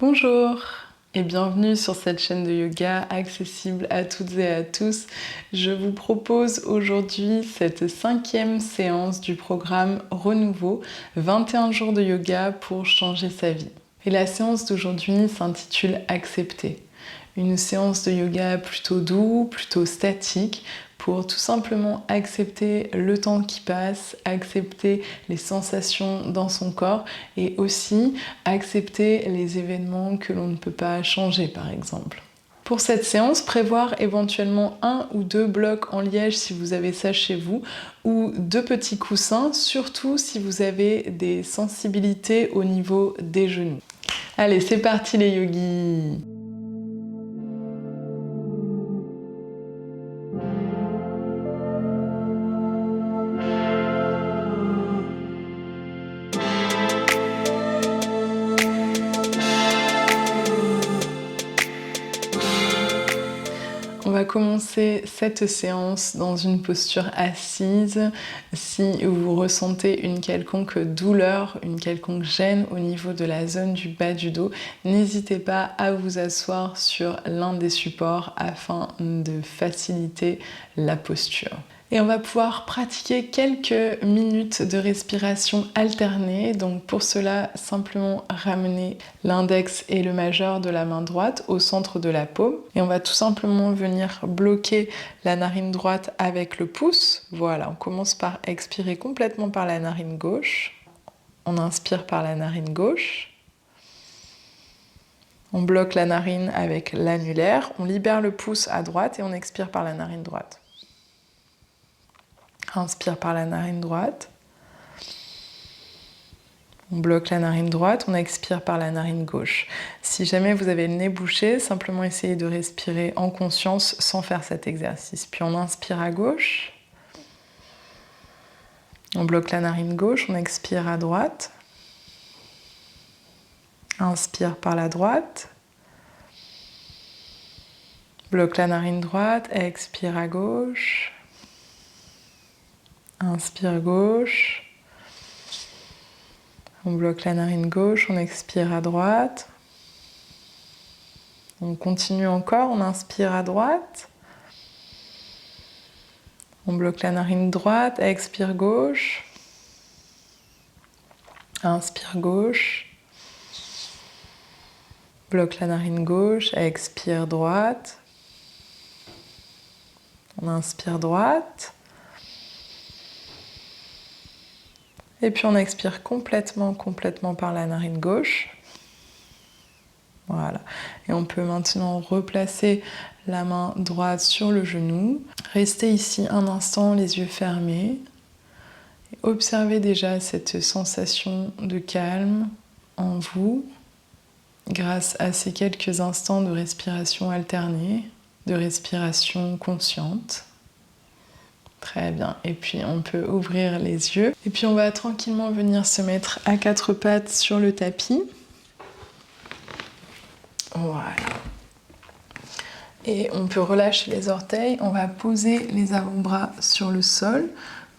Bonjour et bienvenue sur cette chaîne de yoga accessible à toutes et à tous. Je vous propose aujourd'hui cette 5e séance du programme Renouveau, 21 jours de yoga pour changer sa vie. Et la séance d'aujourd'hui s'intitule Accepter. Une séance de yoga plutôt doux, plutôt statique, pour tout simplement accepter le temps qui passe, accepter les sensations dans son corps et aussi accepter les événements que l'on ne peut pas changer par exemple. Pour cette séance, prévoir éventuellement 1 ou 2 blocs en liège si vous avez ça chez vous, ou 2 petits coussins, surtout si vous avez des sensibilités au niveau des genoux. Allez, c'est parti les yogis! On va commencer cette séance dans une posture assise. Si vous ressentez une quelconque douleur, une quelconque gêne au niveau de la zone du bas du dos, n'hésitez pas à vous asseoir sur l'un des supports afin de faciliter la posture. Et on va pouvoir pratiquer quelques minutes de respiration alternée. Donc pour cela, simplement ramener l'index et le majeur de la main droite au centre de la paume. Et on va tout simplement venir bloquer la narine droite avec le pouce. Voilà, on commence par expirer complètement par la narine gauche. On inspire par la narine gauche. On bloque la narine avec l'annulaire. On libère le pouce à droite et on expire par la narine droite. Inspire par la narine droite. On bloque la narine droite, on expire par la narine gauche. Si jamais vous avez le nez bouché, simplement essayez de respirer en conscience sans faire cet exercice. Puis on inspire à gauche. On bloque la narine gauche, on expire à droite. Inspire par la droite. Bloque la narine droite, expire à gauche. Inspire gauche. On bloque la narine gauche, on expire à droite. On continue encore, on inspire à droite. On bloque la narine droite, expire gauche. Inspire gauche. Bloque la narine gauche, expire droite. On inspire droite. Et puis on expire complètement par la narine gauche. Voilà. Et on peut maintenant replacer la main droite sur le genou. Restez ici un instant, les yeux fermés. Et observez déjà cette sensation de calme en vous grâce à ces quelques instants de respiration alternée, de respiration consciente. Très bien. Et puis on peut ouvrir les yeux. Et puis on va tranquillement venir se mettre à 4 pattes sur le tapis. Voilà. Et on peut relâcher les orteils. On va poser les avant-bras sur le sol.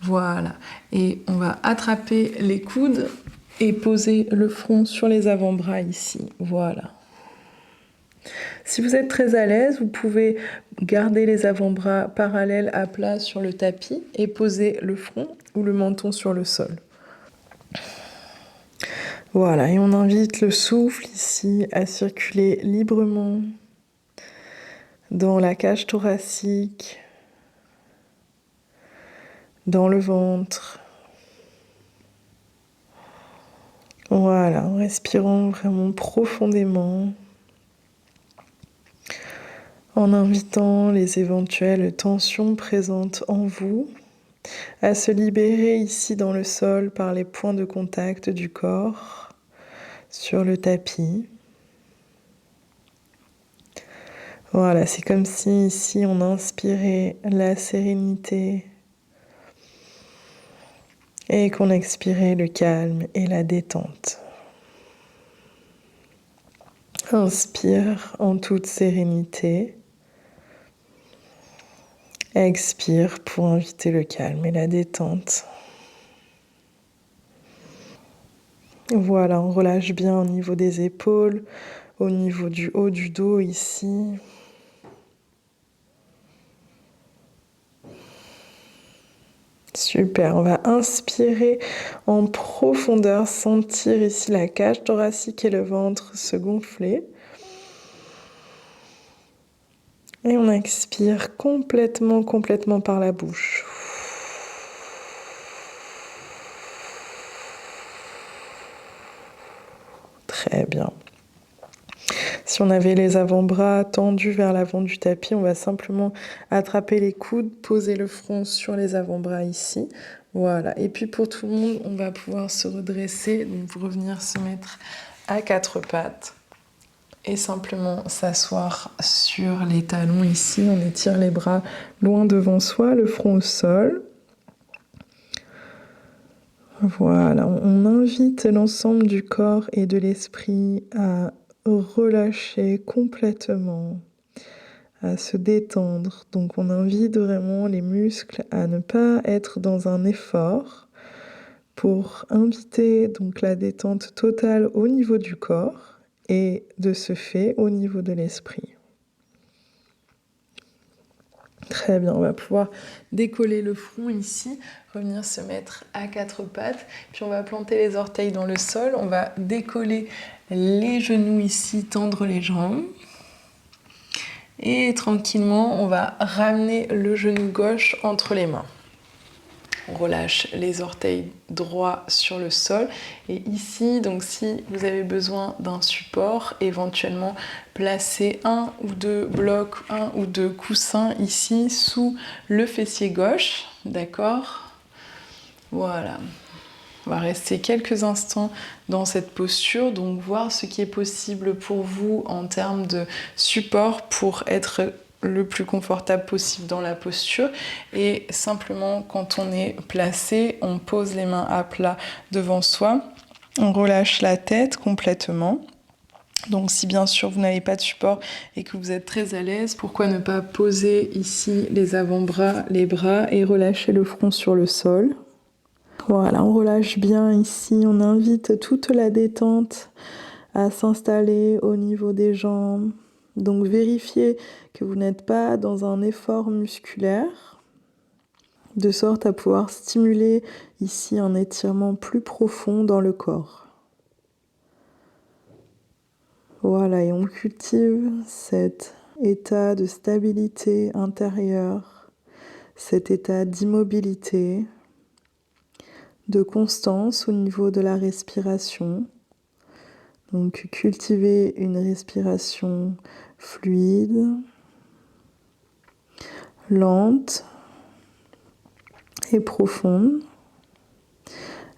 Voilà. Et on va attraper les coudes et poser le front sur les avant-bras ici. Voilà. Si vous êtes très à l'aise, vous pouvez garder les avant-bras parallèles à plat sur le tapis et poser le front ou le menton sur le sol. Voilà, et on invite le souffle ici à circuler librement dans la cage thoracique, dans le ventre. Voilà, en respirant vraiment profondément. En invitant les éventuelles tensions présentes en vous à se libérer ici dans le sol par les points de contact du corps sur le tapis. Voilà, c'est comme si ici on inspirait la sérénité et qu'on expirait le calme et la détente. Inspire en toute sérénité. Expire pour inviter le calme et la détente. Voilà, on relâche bien au niveau des épaules, au niveau du haut du dos ici. Super, on va inspirer en profondeur, sentir ici la cage thoracique et le ventre se gonfler. Et on expire complètement par la bouche. Très bien. Si on avait les avant-bras tendus vers l'avant du tapis, on va simplement attraper les coudes, poser le front sur les avant-bras ici. Voilà. Et puis pour tout le monde, on va pouvoir se redresser, donc revenir se mettre à quatre pattes et simplement s'asseoir sur les talons ici. On étire les bras loin devant soi, le front au sol. Voilà, on invite l'ensemble du corps et de l'esprit à relâcher complètement, à se détendre. Donc on invite vraiment les muscles à ne pas être dans un effort pour inviter donc la détente totale au niveau du corps et de ce fait au niveau de l'esprit. Très bien, on va pouvoir décoller le front ici, revenir se mettre à quatre pattes, puis on va planter les orteils dans le sol, on va décoller les genoux ici, tendre les jambes. Et tranquillement, on va ramener le genou gauche entre les mains. On relâche les orteils droits sur le sol. Et ici, donc si vous avez besoin d'un support, éventuellement placez un ou deux blocs, un ou deux coussins ici sous le fessier gauche. D'accord ? Voilà. On va rester quelques instants dans cette posture, donc voir ce qui est possible pour vous en termes de support pour être le plus confortable possible dans la posture. Et simplement, quand on est placé, on pose les mains à plat devant soi, on relâche la tête complètement. Donc si bien sûr vous n'avez pas de support et que vous êtes très à l'aise, pourquoi ne pas poser ici les avant-bras, les bras et relâcher le front sur le sol. Voilà, on relâche bien ici, on invite toute la détente à s'installer au niveau des jambes. Donc vérifiez que vous n'êtes pas dans un effort musculaire, de sorte à pouvoir stimuler ici un étirement plus profond dans le corps. Voilà, et on cultive cet état de stabilité intérieure, cet état d'immobilité, de constance au niveau de la respiration. Donc cultiver une respiration fluide, lente et profonde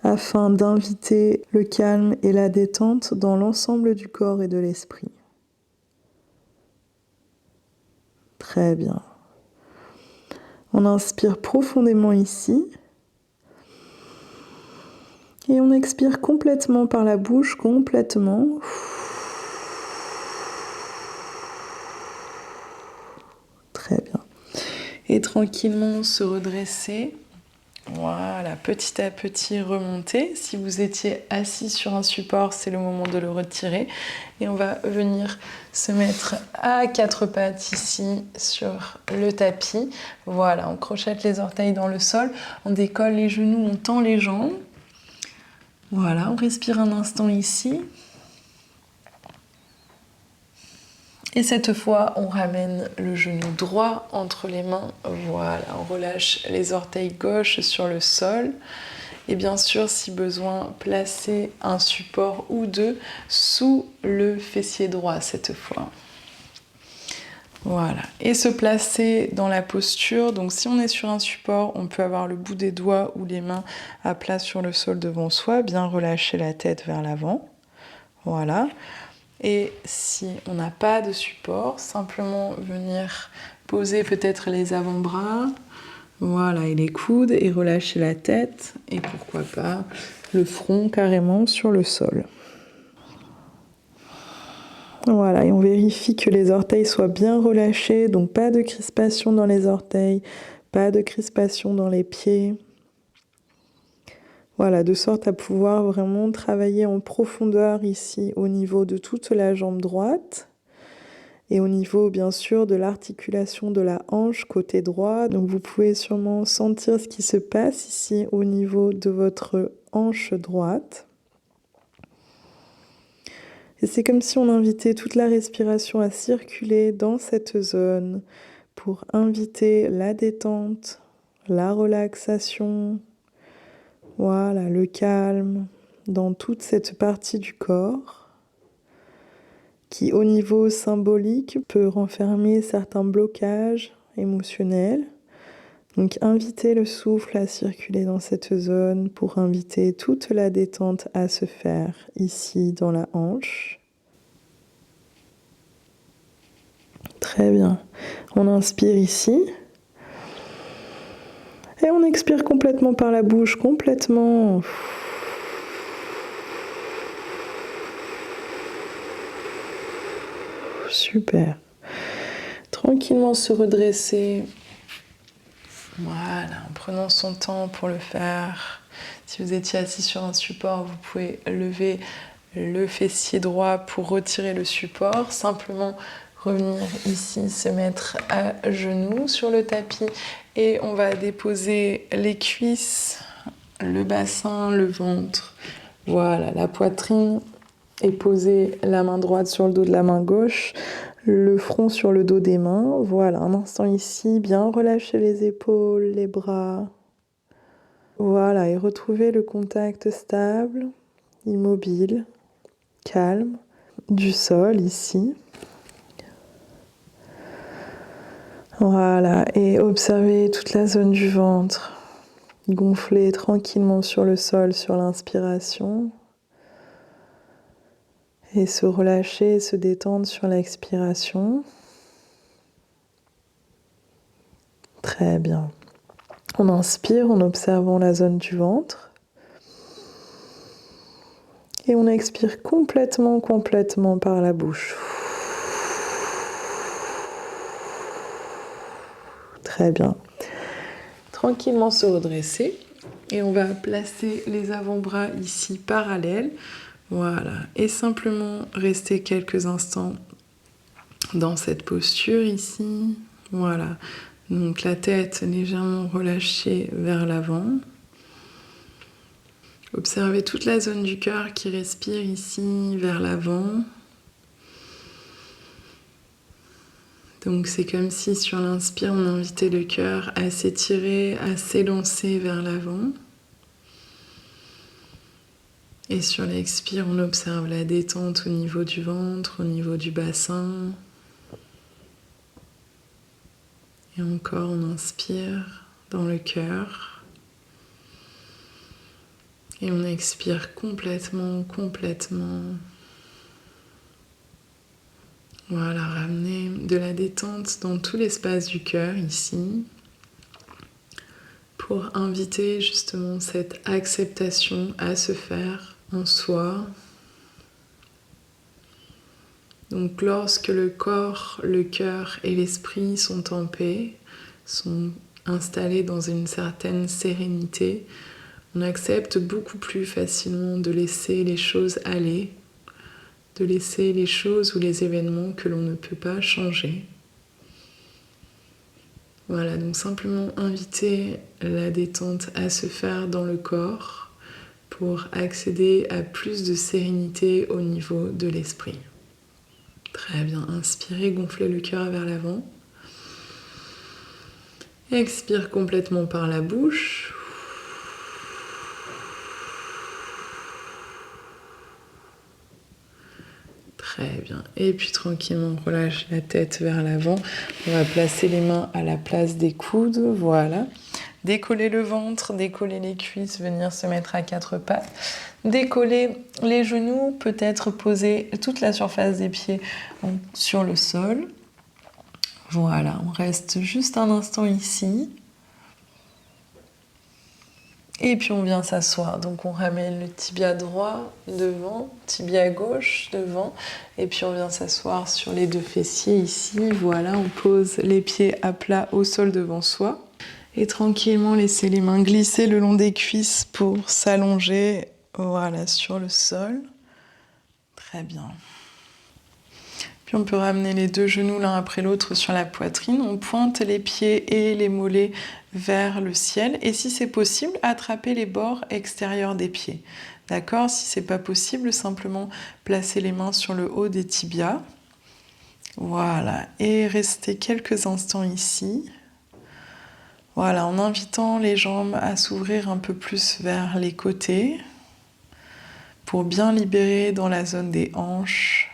afin d'inviter le calme et la détente dans l'ensemble du corps et de l'esprit. Très bien. On inspire profondément ici. Et on expire complètement par la bouche, complètement. Très bien. Et tranquillement se redresser. Voilà, petit à petit remonter. Si vous étiez assis sur un support, c'est le moment de le retirer. Et on va venir se mettre à quatre pattes ici sur le tapis. Voilà, on crochette les orteils dans le sol, on décolle les genoux, on tend les jambes. Voilà, on respire un instant ici. Et cette fois, on ramène le genou droit entre les mains. Voilà, on relâche les orteils gauches sur le sol. Et bien sûr, si besoin, placer un support ou deux sous le fessier droit cette fois. Voilà, et se placer dans la posture. Donc si on est sur un support, on peut avoir le bout des doigts ou les mains à plat sur le sol devant soi, bien relâcher la tête vers l'avant. Voilà. Et si on n'a pas de support, simplement venir poser peut-être les avant-bras, voilà, et les coudes, et relâcher la tête, et pourquoi pas le front carrément sur le sol. Voilà, et on vérifie que les orteils soient bien relâchés, donc pas de crispation dans les orteils, pas de crispation dans les pieds. Voilà, de sorte à pouvoir vraiment travailler en profondeur ici au niveau de toute la jambe droite et au niveau bien sûr de l'articulation de la hanche côté droit. Donc vous pouvez sûrement sentir ce qui se passe ici au niveau de votre hanche droite. Et c'est comme si on invitait toute la respiration à circuler dans cette zone pour inviter la détente, la relaxation, voilà, le calme dans toute cette partie du corps qui, au niveau symbolique, peut renfermer certains blocages émotionnels. Donc, inviter le souffle à circuler dans cette zone pour inviter toute la détente à se faire ici dans la hanche. Très bien. On inspire ici. Et on expire complètement par la bouche, complètement. Super. Tranquillement se redresser. Voilà, en prenant son temps pour le faire. Si vous étiez assis sur un support, vous pouvez lever le fessier droit pour retirer le support. Simplement revenir ici, se mettre à genoux sur le tapis et on va déposer les cuisses, le bassin, le ventre. Voilà, la poitrine et poser la main droite sur le dos de la main gauche. Le front sur le dos des mains. Voilà, un instant ici, bien relâcher les épaules, les bras. Voilà, et retrouver le contact stable, immobile, calme, du sol ici. Voilà, et observer toute la zone du ventre, gonfler tranquillement sur le sol sur l'inspiration. Et se relâcher, se détendre sur l'expiration. Très bien. On inspire en observant la zone du ventre. Et on expire complètement par la bouche. Très bien. Tranquillement se redresser. Et on va placer les avant-bras ici parallèles. Voilà. Et simplement rester quelques instants dans cette posture ici. Voilà. Donc la tête légèrement relâchée vers l'avant. Observez toute la zone du cœur qui respire ici vers l'avant. Donc c'est comme si sur l'inspire, on invitait le cœur à s'étirer, à s'élancer vers l'avant. Et sur l'expire, on observe la détente au niveau du ventre, au niveau du bassin. Et encore, on inspire dans le cœur. Et on expire complètement. Voilà, ramener de la détente dans tout l'espace du cœur ici. Pour inviter justement cette acceptation à se faire en soi. Donc lorsque le corps, le cœur et l'esprit sont en paix, sont installés dans une certaine sérénité, on accepte beaucoup plus facilement de laisser les choses aller, de laisser les choses ou les événements que l'on ne peut pas changer. Voilà, donc simplement inviter la détente à se faire dans le corps pour accéder à plus de sérénité au niveau de l'esprit. Très bien, inspirez, gonflez le cœur vers l'avant. Expire complètement par la bouche. Très bien. Et puis tranquillement, on relâche la tête vers l'avant. On va placer les mains à la place des coudes. Voilà. Décoller le ventre, décoller les cuisses, venir se mettre à quatre pattes. Décoller les genoux, peut-être poser toute la surface des pieds sur le sol. Voilà, on reste juste un instant ici. Et puis on vient s'asseoir. Donc on ramène le tibia droit devant, tibia gauche devant. Et puis on vient s'asseoir sur les deux fessiers ici. Voilà, on pose les pieds à plat au sol devant soi. Et tranquillement, laissez les mains glisser le long des cuisses pour s'allonger, voilà, sur le sol. Très bien. Puis on peut ramener les deux genoux l'un après l'autre sur la poitrine. On pointe les pieds et les mollets vers le ciel. Et si c'est possible, attrapez les bords extérieurs des pieds. D'accord? Si c'est pas possible, simplement placez les mains sur le haut des tibias. Voilà. Et restez quelques instants ici. Voilà, en invitant les jambes à s'ouvrir un peu plus vers les côtés pour bien libérer dans la zone des hanches.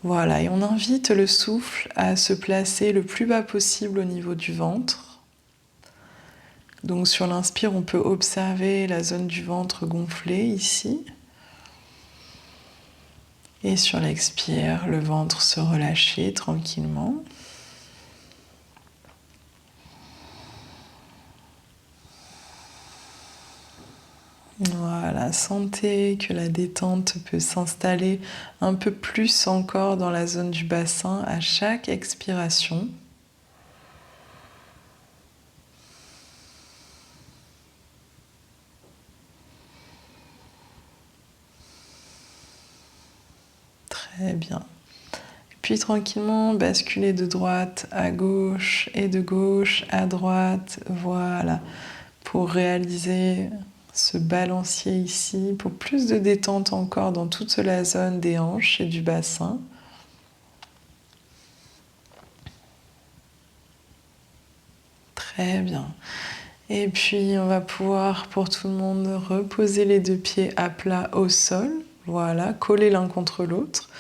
Voilà, et on invite le souffle à se placer le plus bas possible au niveau du ventre. Donc sur l'inspire, on peut observer la zone du ventre gonflée ici. Et sur l'expire, le ventre se relâcher tranquillement. Voilà, sentez que la détente peut s'installer un peu plus encore dans la zone du bassin à chaque expiration. Très bien. Et puis tranquillement, basculez de droite à gauche et de gauche à droite. Voilà, pour réaliser ce balancier ici, pour plus de détente encore dans toute la zone des hanches et du bassin. Très bien. Et puis on va pouvoir pour tout le monde reposer les deux pieds à plat au sol. Voilà, collés l'un contre l'autre.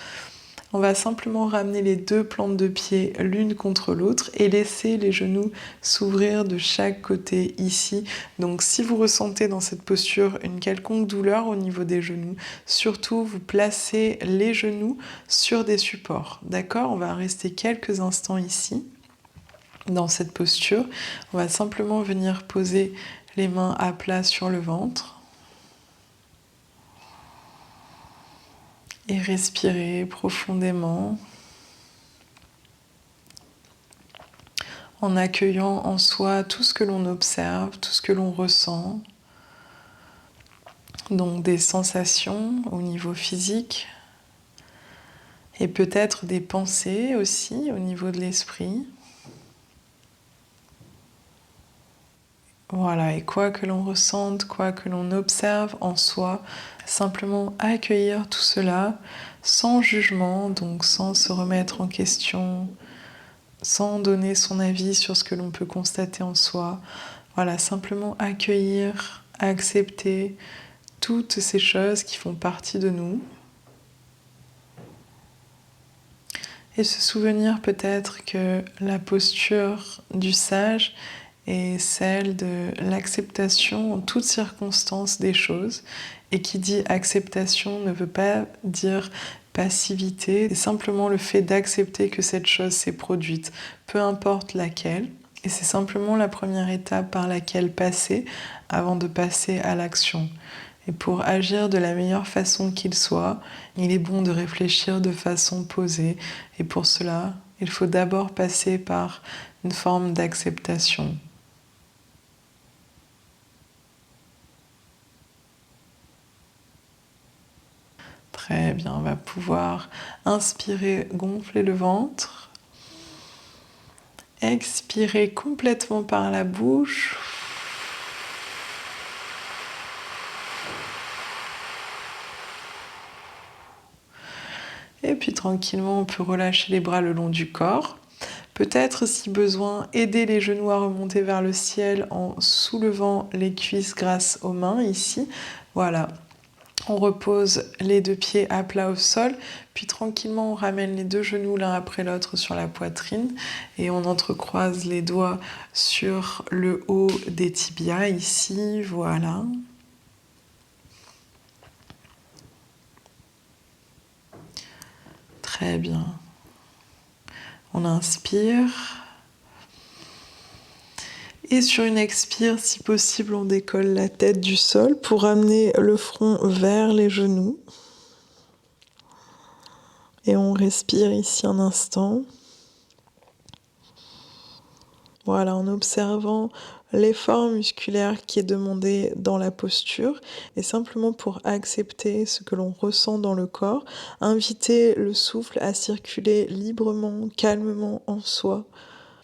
On va simplement ramener les deux plantes de pied l'une contre l'autre et laisser les genoux s'ouvrir de chaque côté ici. Donc si vous ressentez dans cette posture une quelconque douleur au niveau des genoux, surtout vous placez les genoux sur des supports. D'accord? On va rester quelques instants ici dans cette posture. On va simplement venir poser les mains à plat sur le ventre. Et respirer profondément en accueillant en soi tout ce que l'on observe, tout ce que l'on ressent. Donc des sensations au niveau physique et peut-être des pensées aussi au niveau de l'esprit. Voilà, et quoi que l'on ressente, quoi que l'on observe en soi, simplement accueillir tout cela sans jugement, donc sans se remettre en question, sans donner son avis sur ce que l'on peut constater en soi. Voilà, simplement accueillir, accepter toutes ces choses qui font partie de nous. Et se souvenir peut-être que la posture du sage est celle de l'acceptation en toutes circonstances des choses. Et qui dit acceptation ne veut pas dire passivité, c'est simplement le fait d'accepter que cette chose s'est produite, peu importe laquelle. Et c'est simplement la première étape par laquelle passer avant de passer à l'action. Et pour agir de la meilleure façon qu'il soit, il est bon de réfléchir de façon posée. Et pour cela, il faut d'abord passer par une forme d'acceptation. Très bien, on va pouvoir inspirer, gonfler le ventre. Expirer complètement par la bouche. Et puis tranquillement, on peut relâcher les bras le long du corps. Peut-être, si besoin, aider les genoux à remonter vers le ciel en soulevant les cuisses grâce aux mains ici. Voilà. On repose les deux pieds à plat au sol, puis tranquillement on ramène les deux genoux l'un après l'autre sur la poitrine et on entrecroise les doigts sur le haut des tibias ici, voilà. Très bien. On inspire. Et sur une expire, si possible, on décolle la tête du sol pour ramener le front vers les genoux. Et on respire ici un instant. Voilà, en observant l'effort musculaire qui est demandé dans la posture et simplement pour accepter ce que l'on ressent dans le corps, inviter le souffle à circuler librement, calmement en soi,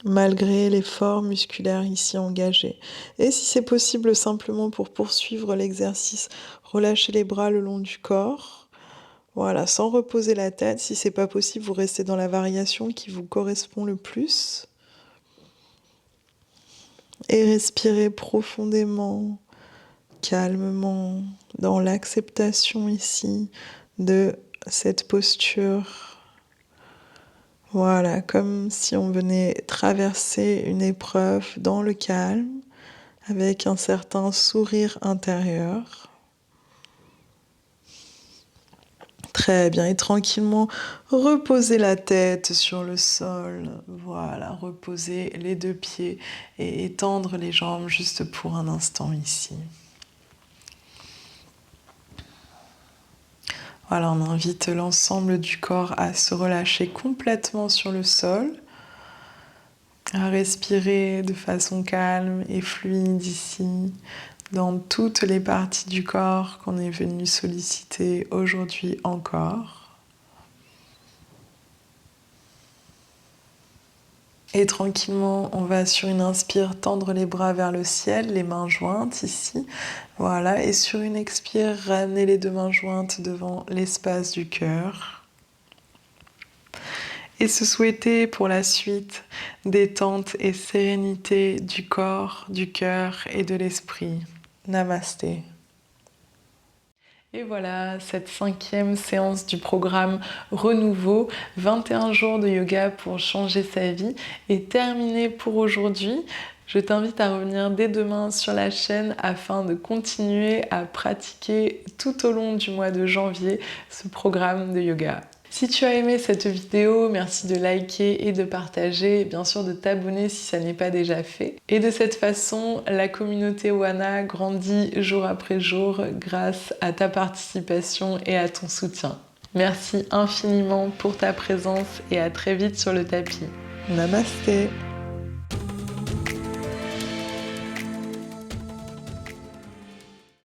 malgré l'effort musculaire ici engagé. Et si c'est possible, simplement pour poursuivre l'exercice, relâchez les bras le long du corps. Voilà, sans reposer la tête. Si c'est pas possible, vous restez dans la variation qui vous correspond le plus. Et respirez profondément, calmement, dans l'acceptation ici de cette posture. Voilà, comme si on venait traverser une épreuve dans le calme, avec un certain sourire intérieur. Très bien, et tranquillement, reposez la tête sur le sol. Voilà, reposez les deux pieds et étendre les jambes juste pour un instant ici. Voilà, on invite l'ensemble du corps à se relâcher complètement sur le sol, à respirer de façon calme et fluide ici, dans toutes les parties du corps qu'on est venu solliciter aujourd'hui encore. Et tranquillement, on va sur une inspire tendre les bras vers le ciel, les mains jointes ici. Voilà, et sur une expire, ramener les deux mains jointes devant l'espace du cœur. Et se souhaiter pour la suite détente et sérénité du corps, du cœur et de l'esprit. Namasté. Et voilà, cette 5e séance du programme Renouveau, 21 jours de yoga pour changer sa vie, est terminée pour aujourd'hui. Je t'invite à revenir dès demain sur la chaîne afin de continuer à pratiquer tout au long du mois de janvier ce programme de yoga. Si tu as aimé cette vidéo, merci de liker et de partager, et bien sûr de t'abonner si ça n'est pas déjà fait. Et de cette façon, la communauté Wana grandit jour après jour grâce à ta participation et à ton soutien. Merci infiniment pour ta présence et à très vite sur le tapis. Namasté.